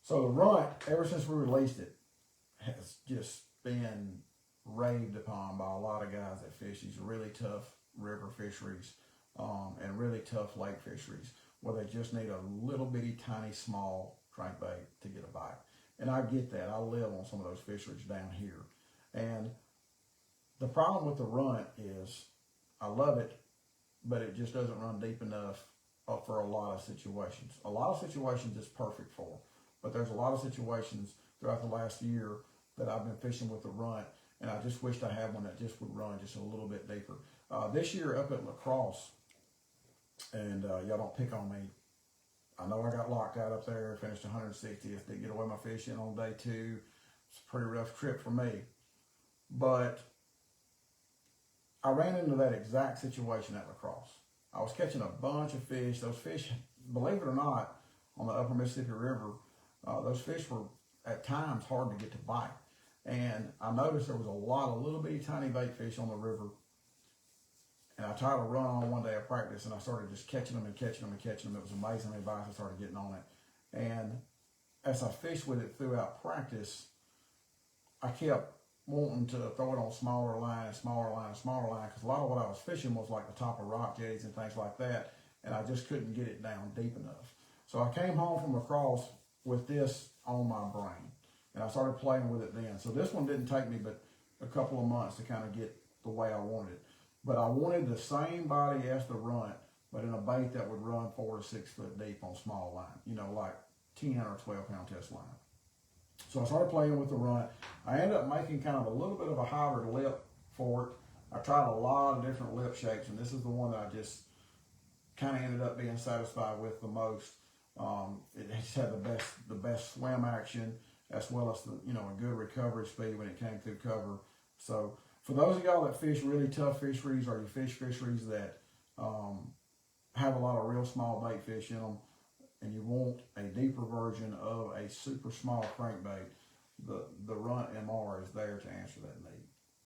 So the Runt, ever since we released it, has just been raved upon by a lot of guys that fish these really tough river fisheries and really tough lake fisheries where they just need a little bitty tiny small crankbait to get a bite. And I get that. I live on some of those fisheries down here. And the problem with the Runt is I love it, but it just doesn't run deep enough for a lot of situations. A lot of situations it's perfect for, but there's a lot of situations throughout the last year that I've been fishing with the Runt, and I just wished I had one that just would run just a little bit deeper. This year up at La Crosse, and y'all don't pick on me, I know I got locked out up there, finished 160th, didn't get away my fish in on day 2. It's a pretty rough trip for me. But I ran into that exact situation at La Crosse. I was catching a bunch of fish. Those fish, believe it or not, on the upper Mississippi River, those fish were at times hard to get to bite. And I noticed there was a lot of little bitty tiny bait fish on the river. And I tried to run on one day of practice, and I started just catching them and catching them and catching them. It was amazing how many bites I started getting on it. And as I fished with it throughout practice, I kept wanting to throw it on smaller line and smaller line and smaller line, because a lot of what I was fishing was like the top of rock jetties and things like that, and I just couldn't get it down deep enough. So I came home from La Crosse with this on my brain, and I started playing with it then. So this one didn't take me but a couple of months to kind of get the way I wanted it. But I wanted the same body as the Runt, but in a bait that would run 4 to 6 foot deep on small line, you know, like 10 or 12 pound test line. So I started playing with the Runt. I ended up making kind of a little bit of a hybrid lip for it. I tried a lot of different lip shapes, and this is the one that I just kind of ended up being satisfied with the most. It just had the best swim action, as well as a good recovery speed when it came through cover. So for those of y'all that fish really tough fisheries, or you fish fisheries that have a lot of real small bait fish in them, and you want a deeper version of a super small crankbait, the Runt MR is there to answer that need.